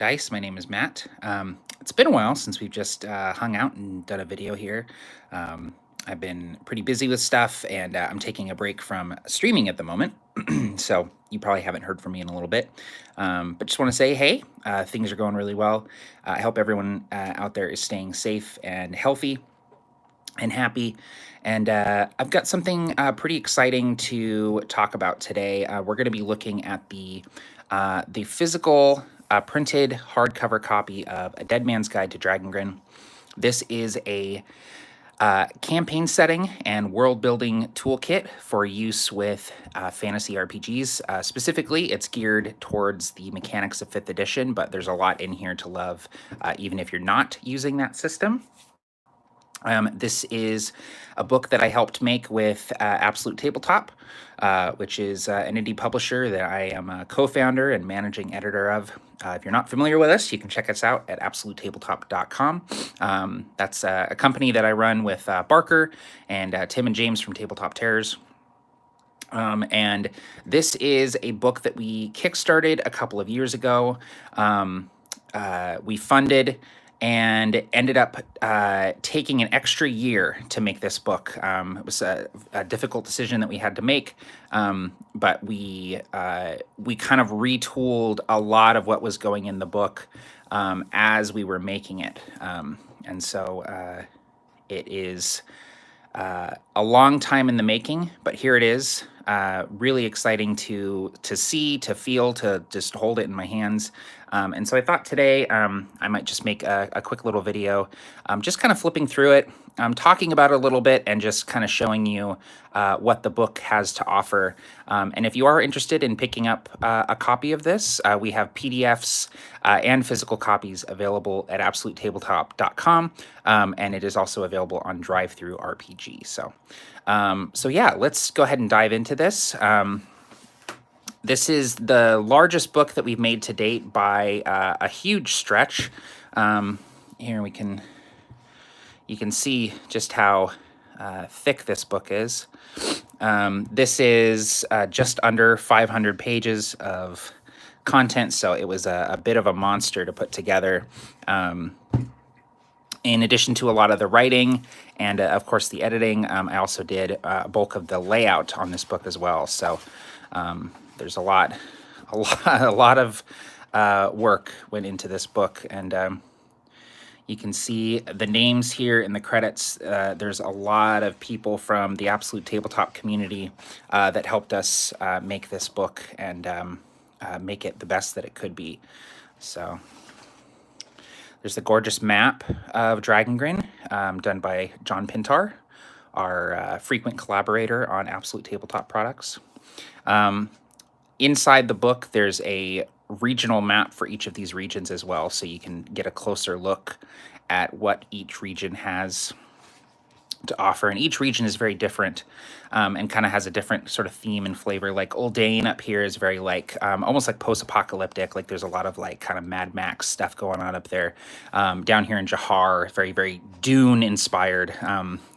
Dice. My name is Matt. It's been a while since we've just hung out and done a video here. Um, I've been pretty busy with stuff, and I'm taking a break from streaming at the moment. So you probably haven't heard from me in a little bit. But just want to say, hey, things are going really well. I hope everyone out there is staying safe and healthy and happy. And I've got something pretty exciting to talk about today. We're going to be looking at the physical printed hardcover copy of A Dead Man's Guide to Dragongrin. This is a campaign setting and world building toolkit for use with fantasy RPGs. Specifically, it's geared towards the mechanics of 5th edition, but there's a lot in here to love, even if you're not using that system. This is a book that I helped make with Absolute Tabletop, which is an indie publisher that I am a co-founder and managing editor of. If you're not familiar with us, you can check us out at absolutetabletop.com. That's a company that I run with Barker and Tim and James from Tabletop Terrors. And this is a book that we kickstarted a couple of years ago. We funded and ended up taking an extra year to make this book. It was a difficult decision that we had to make, but we kind of retooled a lot of what was going in the book as we were making it. And so it is a long time in the making, but here it is. Really exciting to see, to feel, to just hold it in my hands. And so I thought today I might just make a quick little video, just kind of flipping through it, talking about it a little bit, and just kind of showing you what the book has to offer. And if you are interested in picking up a copy of this, we have PDFs and physical copies available at absolutetabletop.com, and it is also available on Drive-Thru RPG. So yeah, let's go ahead and dive into this. This is the largest book that we've made to date by a huge stretch. Here you can see just how thick this book is. This is just under 500 pages of content, so it was a bit of a monster to put together. In addition to a lot of the writing and, of course, the editing, I also did a bulk of the layout on this book as well. So there's a lot of work went into this book, and you can see the names here in the credits. There's a lot of people from the Absolute Tabletop community that helped us make this book and make it the best that it could be. So there's the gorgeous map of Dragongrin, done by John Pintar, our frequent collaborator on Absolute Tabletop products. Inside the book, there's a regional map for each of these regions as well, so you can get a closer look at what each region has to offer. And each region is very different and kind of has a different sort of theme and flavor. Like Uldane up here is very like almost like post-apocalyptic. Like there's a lot of like kind of Mad Max stuff going on up there. Down here in Jahar, very, very Dune inspired,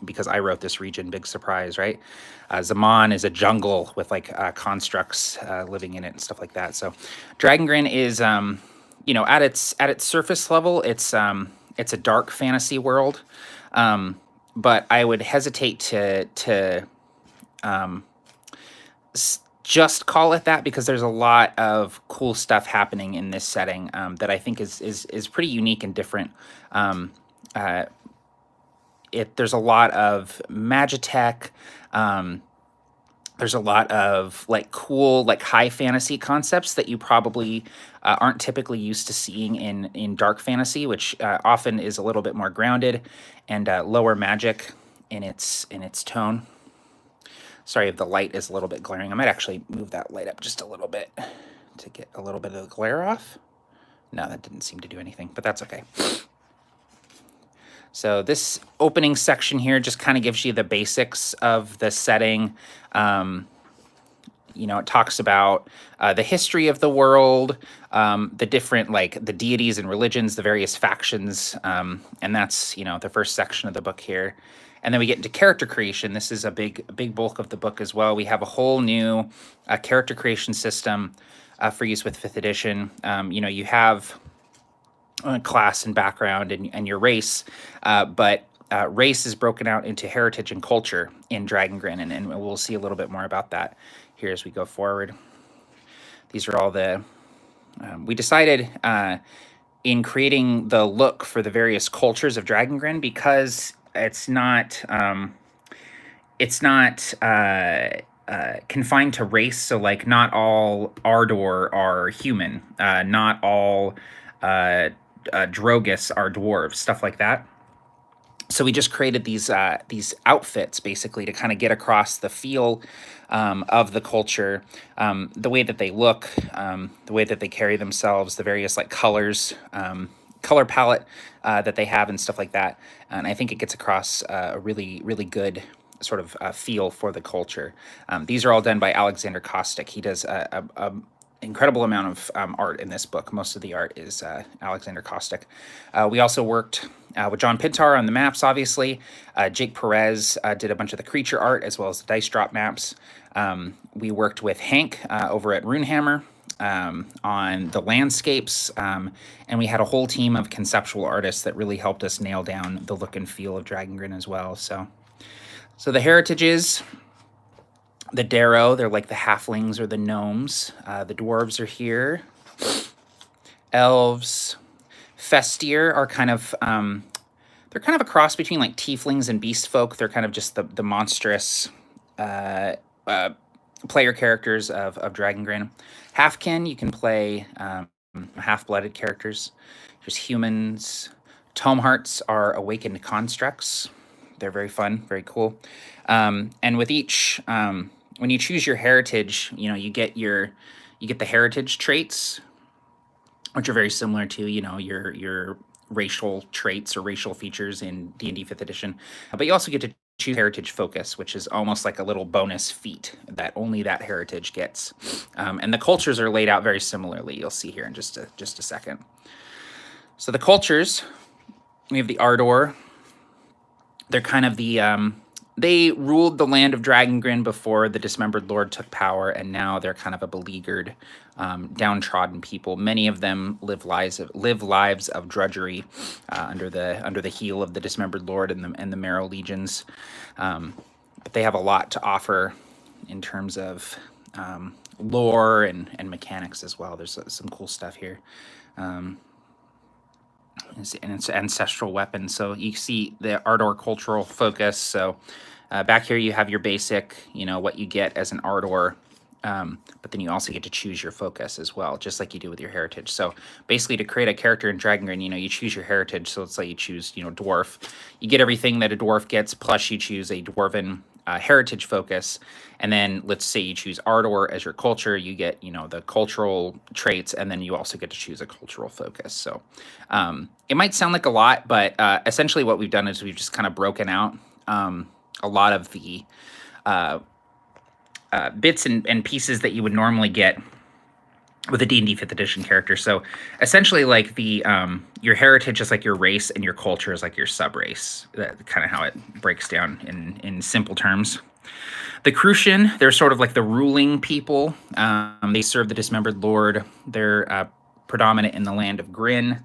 because I wrote this region, big surprise, right? Zaman is a jungle with like constructs living in it and stuff like that. So Dragongrin is, you know, at its surface level, it's a dark fantasy world. But I would hesitate to just call it that, because there's a lot of cool stuff happening in this setting that I think is pretty unique and different. There's a lot of magitech. There's a lot of like cool, like high fantasy concepts that you probably aren't typically used to seeing in dark fantasy, which often is a little bit more grounded and lower magic in its tone. Sorry if the light is a little bit glaring. I might actually move that light up just a little bit to get a little bit of the glare off. No, that didn't seem to do anything, but that's okay. So this opening section here just kind of gives you the basics of the setting. You know, it talks about the history of the world, the different, like, the deities and religions, the various factions, and that's, you know, the first section of the book here. And then we get into character creation. This is a big bulk of the book as well. We have a whole new character creation system for use with 5th edition. You know, you have class and background and your race, but race is broken out into heritage and culture in Dragongrin, and we'll see a little bit more about that here as we go forward. These are all the we decided in creating the look for the various cultures of Dragongrin, because it's not confined to race. So, like, not all Ardor are human. Not all Drogus are dwarves. Stuff like that. So we just created these outfits basically to kind of get across the feel of the culture, the way that they look, the way that they carry themselves, the various like colors, color palette that they have, and stuff like that. And I think it gets across a really good sort of feel for the culture. These are all done by Alexander Kostic. He does a incredible amount of art in this book. Most of the art is Alexander Kostic. We also worked with John Pintar on the maps, obviously. Jake Perez did a bunch of the creature art as well as the dice drop maps. We worked with Hank over at Runehammer on the landscapes, and we had a whole team of conceptual artists that really helped us nail down the look and feel of Dragongrin as well. So the heritages, the Darrow, they're like the halflings or the gnomes. The dwarves are here. Elves. Festier are kind of, they're kind of a cross between like tieflings and beast folk. They're kind of just the monstrous player characters of Dragongrin. Halfkin, you can play half-blooded characters. There's humans. Tome Hearts are awakened constructs. They're very fun, very cool. And with each, when you choose your heritage, you get the heritage traits, which are very similar to your racial traits or racial features in D&D 5th edition. But you also get to choose heritage focus, which is almost like a little bonus feat that only that heritage gets. And the cultures are laid out very similarly. You'll see here in just a second. So the cultures, we have the Ardor. They're kind of they ruled the land of Dragongrin before the Dismembered Lord took power, and now they're kind of a beleaguered, downtrodden people. Many of them live lives of drudgery under the heel of the Dismembered Lord and the Marrow Legions. But they have a lot to offer in terms of lore and mechanics as well. There's some cool stuff here. And it's ancestral weapons. So you see the Ardor cultural focus. So back here you have your basic, what you get as an Ardor, but then you also get to choose your focus as well, just like you do with your heritage. So basically, to create a character in Dragongrin, you choose your heritage. So let's say you choose, dwarf. You get everything that a dwarf gets, plus you choose a dwarven heritage focus. And then let's say you choose Ardor as your culture, you get, the cultural traits, and then you also get to choose a cultural focus. So it might sound like a lot, but essentially what we've done is we've just kind of broken out a lot of the bits and pieces that you would normally get with a D&D 5th edition character. So essentially, like your heritage is like your race, and your culture is like your sub-race. That's kind of how it breaks down in simple terms. The Crucian, they're sort of like the ruling people. They serve the Dismembered Lord. They're predominant in the land of Grin.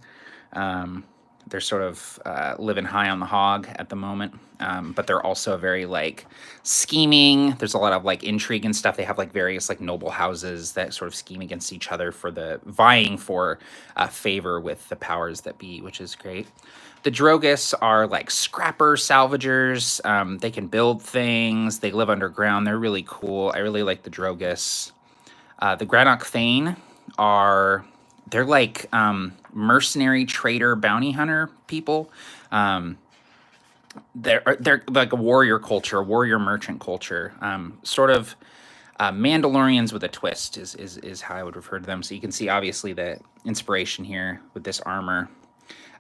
They're sort of living high on the hog at the moment, but they're also very like scheming. There's a lot of like intrigue and stuff. They have like various like noble houses that sort of scheme against each other for vying for favor with the powers that be, which is great. The Drogus are like scrapper salvagers. They can build things. They live underground. They're really cool. I really like the Drogus. The Granok Thane they're like mercenary trader bounty hunter people. They're like a warrior culture, warrior merchant culture, sort of Mandalorians with a twist is how I would refer to them. So you can see obviously the inspiration here with this armor.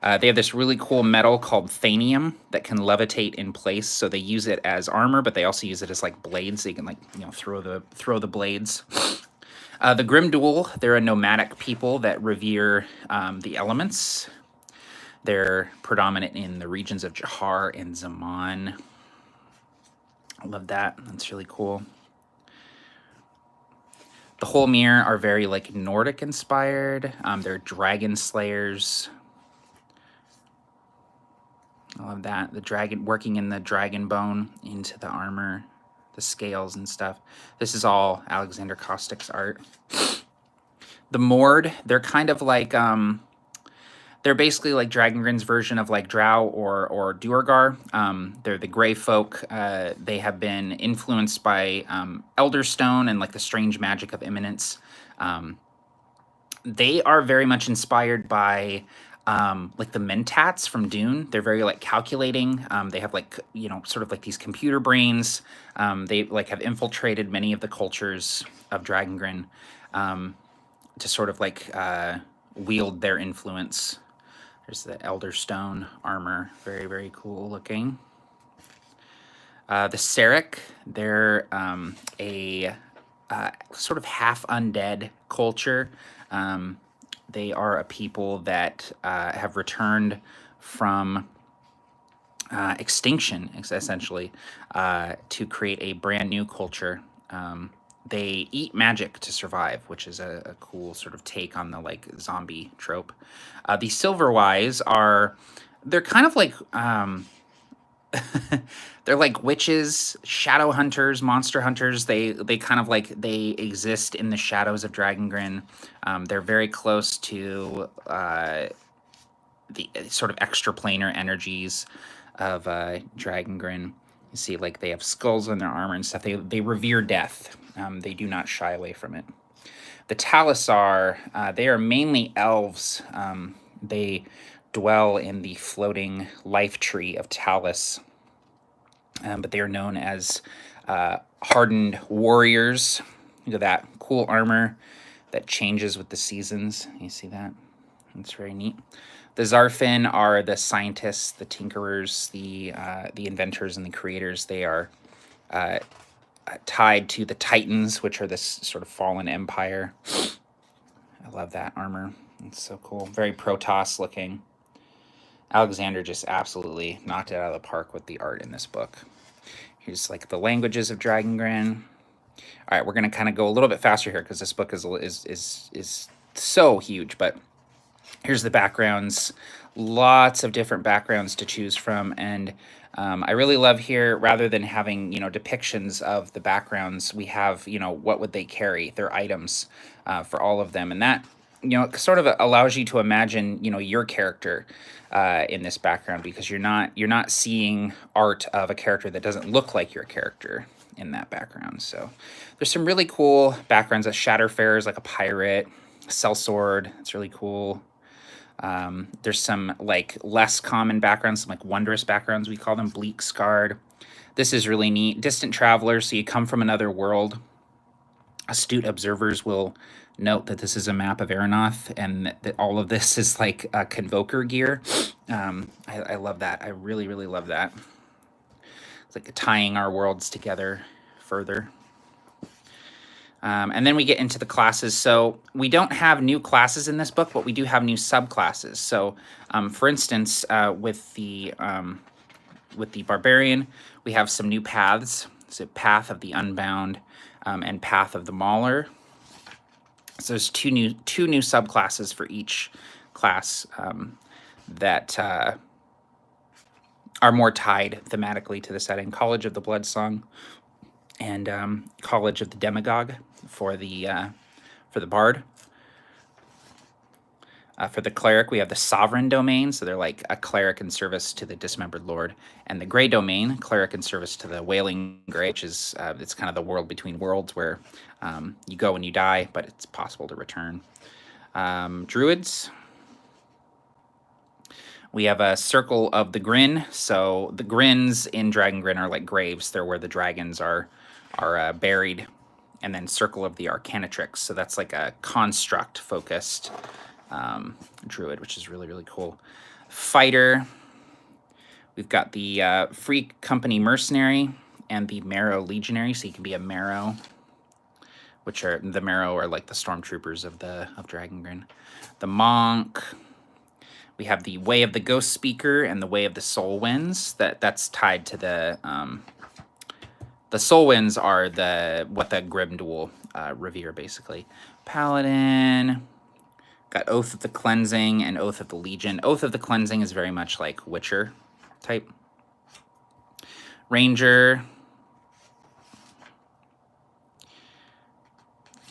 They have this really cool metal called Thanium that can levitate in place. So they use it as armor, but they also use it as like blades. So you can like throw the blades. The Grimduel, they're a nomadic people that revere the elements. They're predominant in the regions of Jahar and Zaman. I love that. That's really cool. The Holmir are very like Nordic inspired. They're dragon slayers. I love that. The dragon, working in the dragon bone into the armor, the scales and stuff. This is all Alexander Caustic's art. The Mord, they're kind of like, they're basically like Dragongrin's version of like Drow or Duergar. They're the gray folk. They have been influenced by Elderstone and like the strange magic of imminence. They are very much inspired by like the Mentats from Dune. They're very like calculating. They have like, you know, sort of like these computer brains. They like have infiltrated many of the cultures of Dragongrin to sort of like wield their influence. There's the Elderstone armor, very, very cool looking. The Serek, they're a sort of half undead culture. They are a people that have returned from extinction, essentially, to create a brand new culture. They eat magic to survive, which is a cool sort of take on the like zombie trope. The Silverwise are, they're kind of like, they're like witches, shadow hunters, monster hunters. They kind of like, they exist in the shadows of Dragongrin. They're very close to the sort of extraplanar energies of Dragongrin. You see, like they have skulls on their armor and stuff. They revere death. They do not shy away from it. The Talisar, they are mainly elves. They dwell in the floating life tree of Talis, but they are known as hardened warriors. Look at that cool armor that changes with the seasons. You see that? That's very neat. The Zarfin are the scientists, the tinkerers, the inventors, and the creators. They are tied to the Titans, which are this sort of fallen empire. I love that armor. It's so cool. Very Protoss looking. Alexander just absolutely knocked it out of the park with the art in this book. Here's like the languages of Dragongrin. All right, we're gonna kind of go a little bit faster here because this book is so huge. But here's the backgrounds. Lots of different backgrounds to choose from, and I really love here, rather than having, you know, depictions of the backgrounds, we have, you know, what would they carry, their items for all of them. And that, you know, sort of allows you to imagine, you know, your character in this background, because you're not seeing art of a character that doesn't look like your character in that background. So there's some really cool backgrounds. A Shatterfarer is like a pirate. Sellsword, it's really cool. There's some like less common backgrounds, some like wondrous backgrounds, we call them. Bleak Scarred. This is really neat. Distant Traveler, so you come from another world. Astute observers will note that this is a map of Aeronoth, and that all of this is like Convoker gear. I love that. I really, really love that. It's like tying our worlds together further. And then we get into the classes. So we don't have new classes in this book, but we do have new subclasses. So for instance, with the Barbarian, we have some new paths. So Path of the Unbound and Path of the Mauler. So there's two new subclasses for each class that are more tied thematically to the setting. College of the Bloodsong and College of the Demagogue for the Bard. For the Cleric, we have the Sovereign Domain, so they're like a cleric in service to the Dismembered Lord, and the Grey Domain, cleric in service to the Wailing Grey, which is it's kind of the world between worlds where you go and you die, but it's possible to return. Druids. We have a Circle of the Grin. So the Grins in Dragongrin are like graves. They're where the dragons are buried. And then Circle of the Arcanatrix. So that's like a construct-focused druid, which is really, really cool. Fighter. We've got the Free Company Mercenary and the Marrow Legionary. So you can be a Marrow, which are the Marrow are like the stormtroopers of Dragongrin. The Monk. We have the Way of the Ghost Speaker and the Way of the Soul Winds. That's tied to the Soul Winds are what the Grimduel revere, basically. Paladin. Got Oath of the Cleansing and Oath of the Legion. Oath of the Cleansing is very much like Witcher. type. Ranger.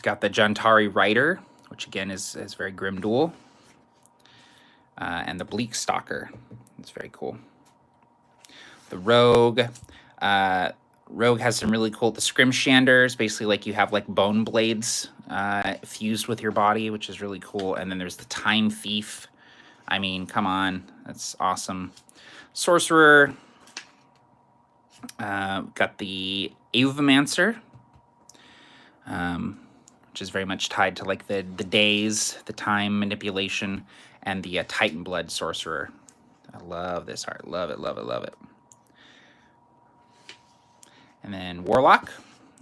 Got the Jantari Rider, which again is very Grim Duel. And the Bleak Stalker. It's very cool. The Rogue. Rogue has some really cool, the Scrimshanders, basically like you have like bone blades fused with your body, which is really cool. And then there's the Time Thief. I mean, come on, that's awesome. Sorcerer. Got the Avomancer, which is very much tied to like the days, the time manipulation, and the Titan Blood Sorcerer. I love this art. Love it, love it, love it. And then Warlock.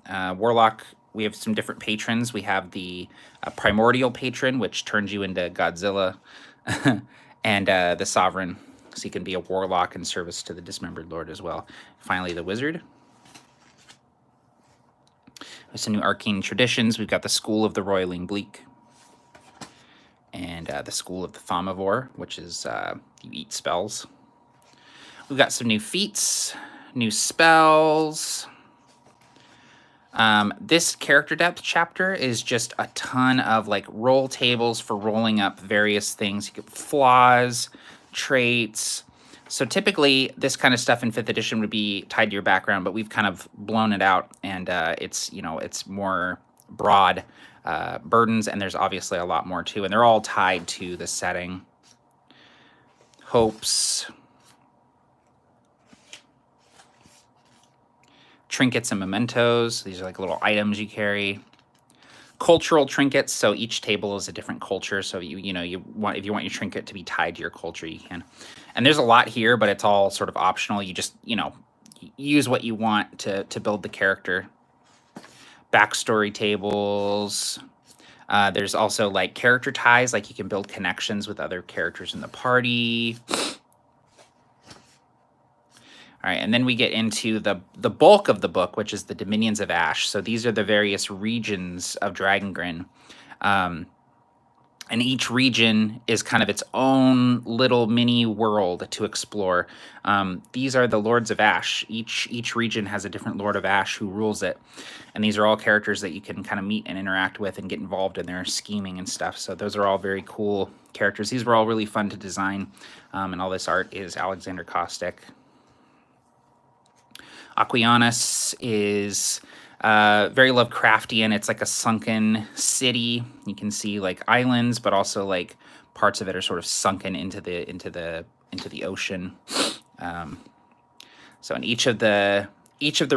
Warlock, we have some different patrons. We have the Primordial Patron, which turns you into Godzilla, and the Sovereign, so you can be a Warlock in service to the Dismembered Lord as well. Finally, the Wizard. With some new arcane traditions, we've got the School of the Roiling Bleak, and the School of the Thaumaveor, which is you eat spells. We've got some new feats, new spells. This character depth chapter is just a ton of like roll tables for rolling up various things. You get flaws, traits. So typically this kind of stuff in 5th edition would be tied to your background, but we've kind of blown it out, and it's, you know, it's more broad burdens, and there's obviously a lot more too, and they're all tied to the setting. Hopes. Trinkets and mementos. These are like little items you carry. Cultural trinkets. So each table is a different culture. So if you want your trinket to be tied to your culture, you can. And there's a lot here, but it's all sort of optional. You just, use what you want to build the character. Backstory tables. There's also like character ties, like you can build connections with other characters in the party. All right, and then we get into the bulk of the book, which is the Dominions of Ash. So these are the various regions of Dragongrin. And each region is kind of its own little mini world to explore. These are the Lords of Ash. Each region has a different Lord of Ash who rules it. And these are all characters that you can kind of meet and interact with and get involved in their scheming and stuff. So those are all very cool characters. These were all really fun to design. And all this art is Alexander Kostek. Aquianus is very Lovecraftian. It's like a sunken city. You can see like islands, but also like parts of it are sort of sunken into the ocean. So in each of the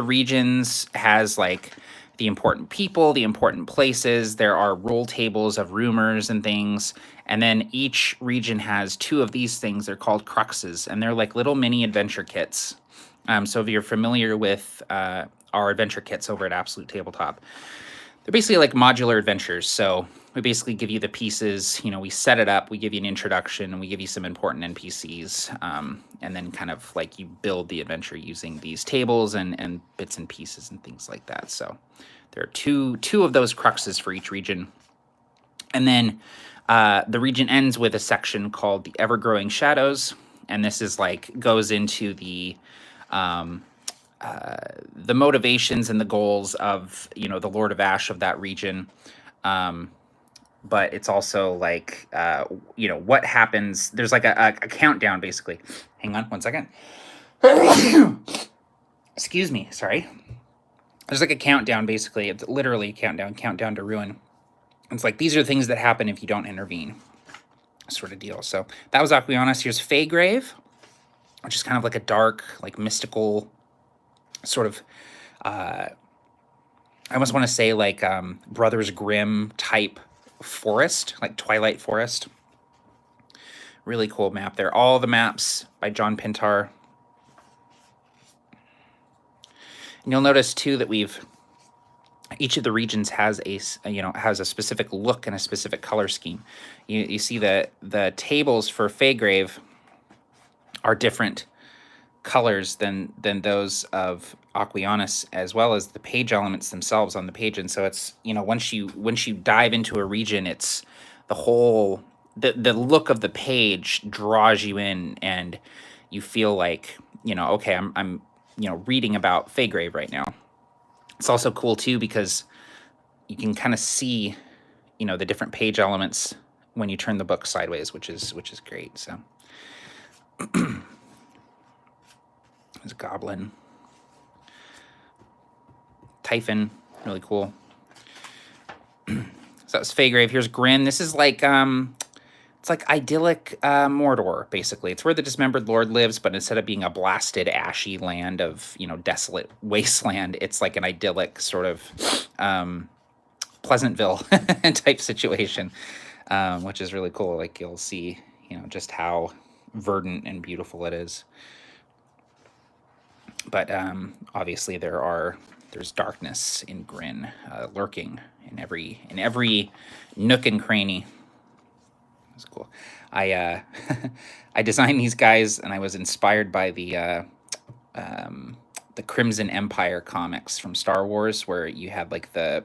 regions has like the important people, the important places. There are roll tables of rumors and things. And then each region has 2 of these things. They're called cruxes, and they're like little mini adventure kits. So if you're familiar with our adventure kits over at Absolute Tabletop, they're basically like modular adventures. So we basically give you the pieces, we set it up, we give you an introduction, and we give you some important NPCs, and then kind of like you build the adventure using these tables and bits and pieces and things like that. So there are two of those cruxes for each region. And then the region ends with a section called the Ever-Growing Shadows, and this is like goes into the motivations and the goals of, the Lord of Ash of that region. But it's also like, what happens. There's like a countdown, basically. Hang on 1 second. Excuse me. Sorry. There's like a countdown, basically. It's literally a countdown to ruin. It's like, these are things that happen if you don't intervene, sort of deal. So that was Aquianus. Here's Faygrave, which is kind of like a dark, like mystical sort of, I almost want to say like Brothers Grimm type forest, like Twilight Forest. Really cool map there. All the maps by John Pintar. And you'll notice too that each of the regions has a specific look and a specific color scheme. You see the tables for Faygrave are different colors than those of Aquianus, as well as the page elements themselves on the page. And so it's, once you dive into a region, it's the whole the look of the page draws you in, and you feel like, okay, I'm reading about Faygrave right now. It's also cool too because you can kind of see, the different page elements when you turn the book sideways, which is great. So there's a goblin. Typhon, really cool. So that was Faygrave. Here's Grin. This is like it's like idyllic Mordor, basically. It's where the Dismembered Lord lives, but instead of being a blasted, ashy land of, desolate wasteland, it's like an idyllic sort of Pleasantville type situation, which is really cool. Like, you'll see, just how verdant and beautiful it is. But obviously there's darkness in Grin, lurking in every nook and cranny. That's cool. I I designed these guys, and I was inspired by the Crimson Empire comics from Star Wars, where you had like the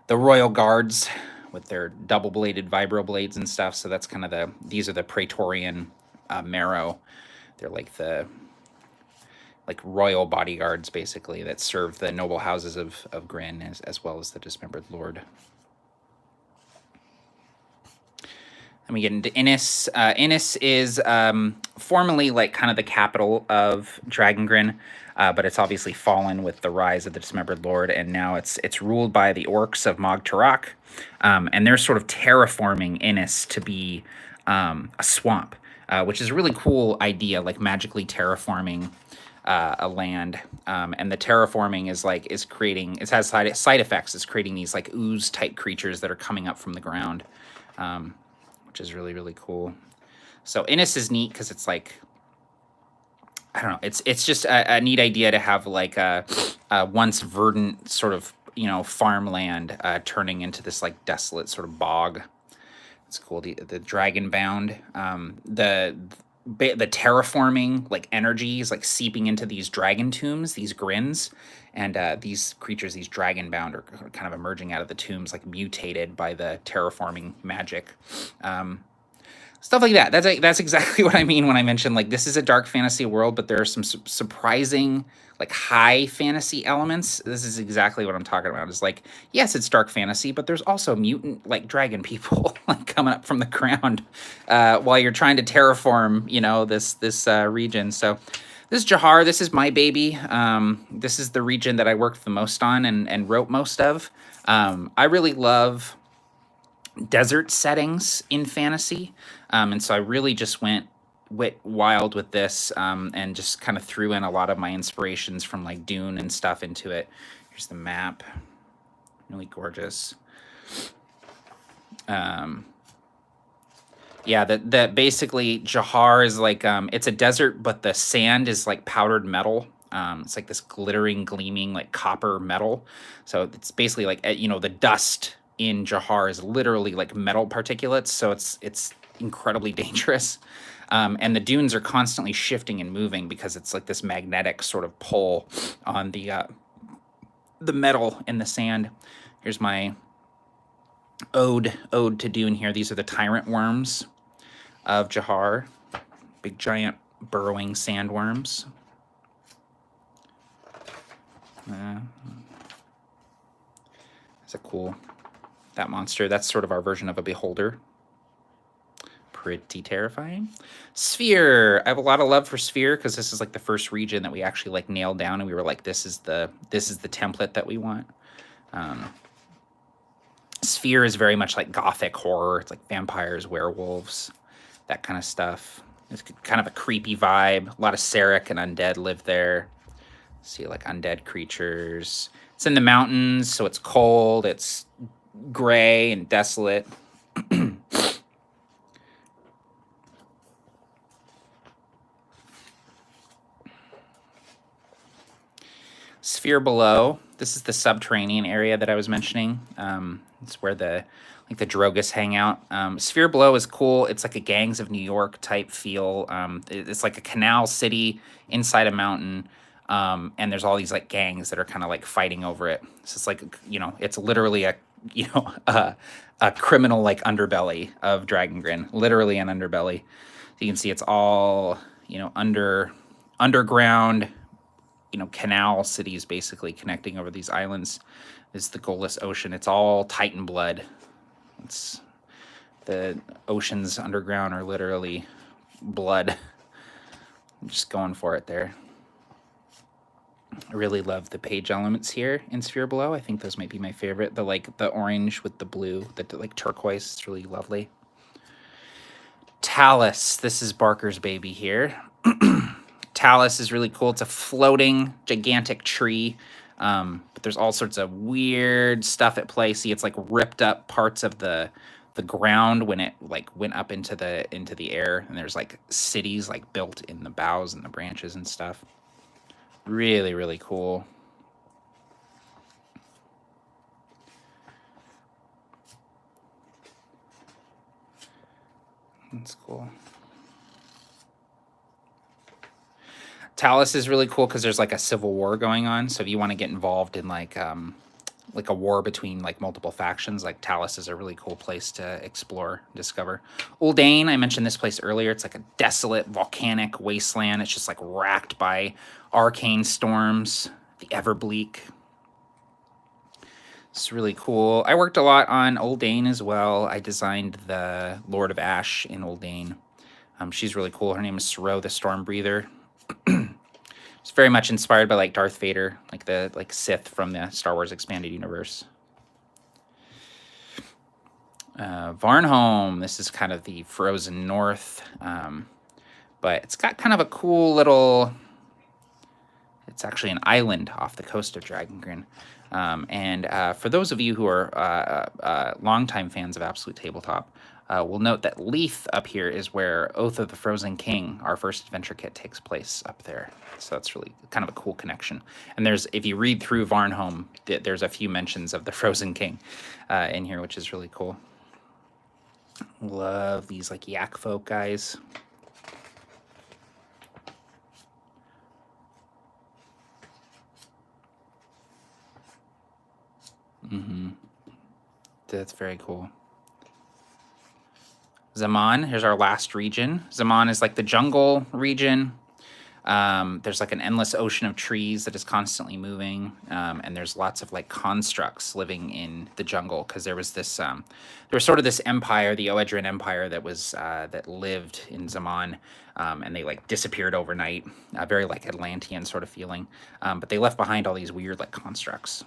royal guards with their double-bladed vibro blades and stuff. So that's kind of these are the Praetorian Marrow. They're like the royal bodyguards, basically, that serve the noble houses of Grin as well as the Dismembered Lord. Let me get into Innis. Innis is formerly like kind of the capital of Dragongrin, but it's obviously fallen with the rise of the Dismembered Lord, and now it's ruled by the orcs of Mog Tarak, and they're sort of terraforming Innis to be a swamp, which is a really cool idea, like magically terraforming a land, and the terraforming is creating, it has side effects. It's creating these like ooze type creatures that are coming up from the ground, which is really, really cool. So Innis is neat because it's like, I don't know, it's just a neat idea to have like a once verdant sort of, farmland turning into this like desolate sort of bog. It's cool. The dragon bound, the terraforming like energies like seeping into these dragon tombs, these grins, and these creatures, these dragon bound, are kind of emerging out of the tombs, like mutated by the terraforming magic. Stuff like that. That's exactly what I mean when I mention like this is a dark fantasy world, but there are some surprising like high fantasy elements. This is exactly what I'm talking about. It's like, yes, it's dark fantasy, but there's also mutant like dragon people like coming up from the ground while you're trying to terraform, this region. So this is Jahar. This is my baby. This is the region that I worked the most on and wrote most of. I really love desert settings in fantasy, and so I really just went wild with this, and just kind of threw in a lot of my inspirations from like Dune and stuff into it. Here's the map, really gorgeous. Yeah, that basically Jahar is like it's a desert, but the sand is like powdered metal. It's like this glittering, gleaming like copper metal. So it's basically like the dust in Jahar is literally like metal particulates, so it's incredibly dangerous. And the dunes are constantly shifting and moving because it's like this magnetic sort of pull on the metal in the sand. Here's my ode to Dune here. These are the tyrant worms of Jahar, big giant burrowing sandworms. That's a cool, that monster. That's sort of our version of a beholder. Pretty terrifying. Sphere. I have a lot of love for Sphere because this is like the first region that we actually like nailed down, and we were like, this is the template that we want. Sphere is very much like gothic horror. It's like vampires, werewolves, that kind of stuff. It's kind of a creepy vibe. A lot of Sarek and undead live there. See like undead creatures. It's in the mountains, so it's cold. It's gray and desolate. Sphere below. This is the subterranean area that I was mentioning. It's where the Drogas hang out. Sphere below is cool. It's like a Gangs of New York type feel. It's like a canal city inside a mountain. And there's all these like gangs that are kind of like fighting over it. So it's like, it's literally a a criminal like underbelly of Dragongrin, literally an underbelly. So you can see it's all, you know, underground, you know, canal cities basically connecting over these islands. This is the goalless ocean. It's all Titan blood. It's the oceans underground are literally blood. I'm just going for it there. I really love the page elements here in Sphere Below. I think those might be my favorite. The like the orange with the blue, the like turquoise, it's really lovely. Talus, this is Barker's baby here. Talus is really cool. It's a floating gigantic tree. But there's all sorts of weird stuff at play. See, it's like ripped up parts of the ground when it like went up into the air, and there's like cities like built in the boughs and the branches and stuff. Really, really cool. That's cool. Talus is really cool because there's like a civil war going on. So if you want to get involved in like a war between like multiple factions, like Talus is a really cool place to explore, discover. Uldane, I mentioned this place earlier. It's like a desolate volcanic wasteland. It's just like racked by arcane storms, the Everbleak. It's really cool. I worked a lot on Uldane as well. I designed the Lord of Ash in Uldane. She's really cool. Her name is Sero the Stormbreather. It's very much inspired by like Darth Vader, like the Sith from the Star Wars Expanded Universe. Varnholm, this is kind of the frozen north, but it's got kind of a cool little, it's actually an island off the coast of Dragongrin. And for those of you who are longtime fans of Absolute Tabletop, we'll note that Leith up here is where Oath of the Frozen King, our first adventure kit, takes place up there. So that's really kind of a cool connection. And there's, if you read through Varnholm, there's a few mentions of the Frozen King in here, which is really cool. Love these like yak folk guys. That's very cool. Zaman, here's our last region. Zaman is like the jungle region. There's like an endless ocean of trees that is constantly moving, and there's lots of like constructs living in the jungle because there was this, there was sort of this empire, the Oedran Empire, that was that lived in Zaman, and they like disappeared overnight, very like Atlantean sort of feeling, but they left behind all these weird like constructs.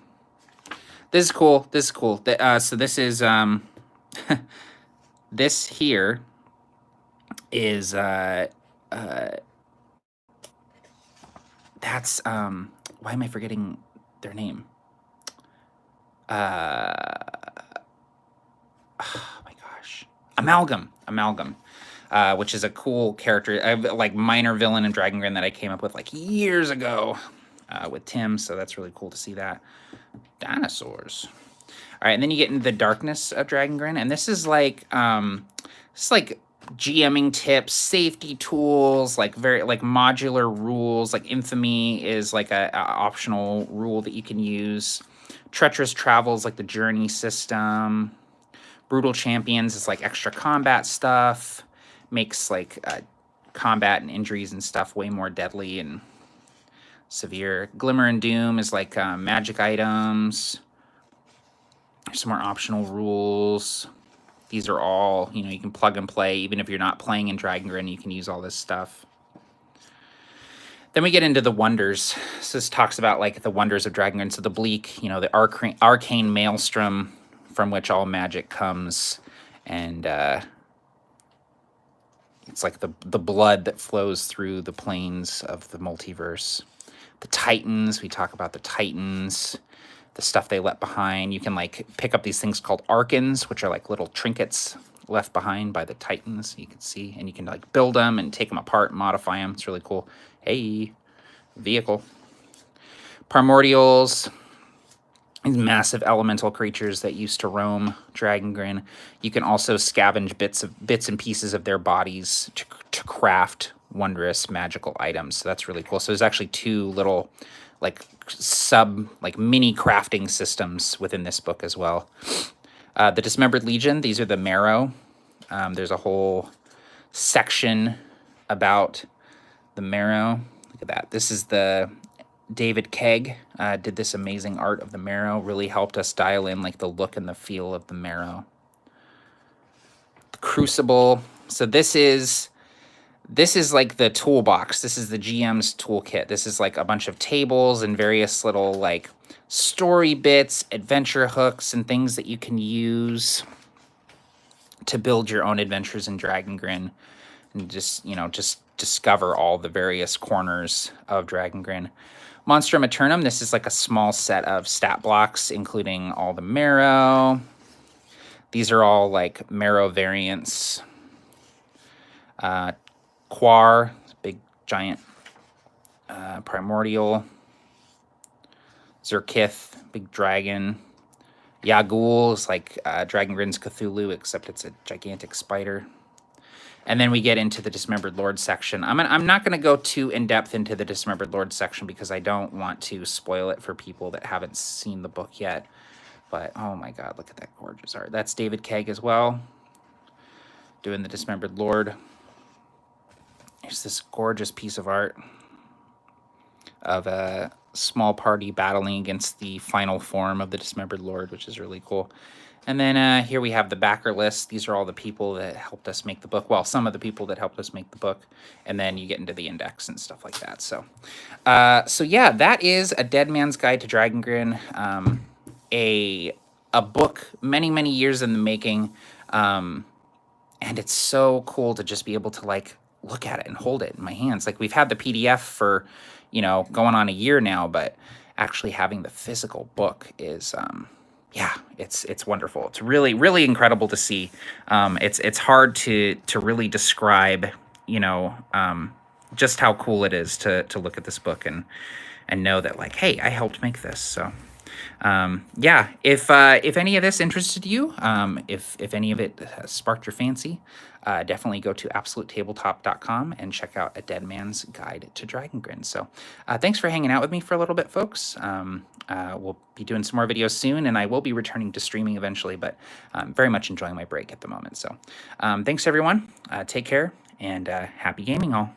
This is cool. This is cool. So this is this here is that's why am I forgetting their name? Oh my gosh, Amalgam, which is a cool character, like minor villain in Dragongrin that I came up with like years ago with Tim. So that's really cool to see that. Dinosaurs. All right, and then you get into the darkness of Dragongrin, and this is like GMing tips, safety tools, like very like modular rules. Like infamy is like a optional rule that you can use. Treacherous travels like the journey system. Brutal champions is like extra combat stuff. Makes like combat and injuries and stuff way more deadly and severe. Glimmer and Doom is like magic items. There's some more optional rules. These are all, you know, you can plug and play. Even if you're not playing in Dragongrin, you can use all this stuff. Then we get into the wonders. So this talks about like the wonders of Dragongrin. So the bleak, you know, the arcane maelstrom from which all magic comes. And it's like the blood that flows through the planes of the multiverse. The Titans, we talk about the Titans, the stuff they left behind. You can like pick up these things called Archons, which are like little trinkets left behind by the Titans, you can see, and you can like build them and take them apart and modify them. It's really cool. Hey, vehicle. Primordials, these massive elemental creatures that used to roam Dragongrin. You can also scavenge bits and pieces of their bodies to craft wondrous magical items. So that's really cool. So there's actually two little like mini crafting systems within this book as well. The Dismembered Legion, these are the marrow. There's a whole section about the marrow. Look at that. This is the David Kegg did this amazing art of the marrow. Really helped us dial in like the look and the feel of the marrow. The Crucible. So this is like the toolbox. This is the GM's toolkit. This is like a bunch of tables and various little like story bits, adventure hooks, and things that you can use to build your own adventures in Dragongrin, and just, you know, just discover all the various corners of Dragongrin. Monstrum Eternum, this is like a small set of stat blocks, including all the marrow. These are all like marrow variants. Quar, big giant primordial. Zerkith, big dragon. Yagul is like Dragongrin's Cthulhu, except it's a gigantic spider. And then we get into the Dismembered Lord section. I'm not going to go too in-depth into the Dismembered Lord section because I don't want to spoil it for people that haven't seen the book yet. But, oh my god, look at that gorgeous art. That's David Kegg as well, doing the Dismembered Lord. Here's this gorgeous piece of art of a small party battling against the final form of the Dismembered Lord, which is really cool. And then here we have the backer list. These are all the people that helped us make the book. Well, some of the people that helped us make the book. And then you get into the index and stuff like that. So, so yeah, that is A Dead Man's Guide to Dragongrin. A book many, many years in the making. And it's so cool to just be able to like look at it and hold it in my hands. Like we've had the PDF for, you know, going on a year now, but actually having the physical book is, yeah, it's wonderful. It's really, really incredible to see. It's hard to really describe, you know, just how cool it is to look at this book and know that like, hey, I helped make this. So, yeah, if any of this interested you, if any of it sparked your fancy, definitely go to absolutetabletop.com and check out A Dead Man's Guide to Dragongrin. So thanks for hanging out with me for a little bit, folks. We'll be doing some more videos soon, and I will be returning to streaming eventually, but I'm very much enjoying my break at the moment. So thanks, everyone. Take care, and happy gaming all.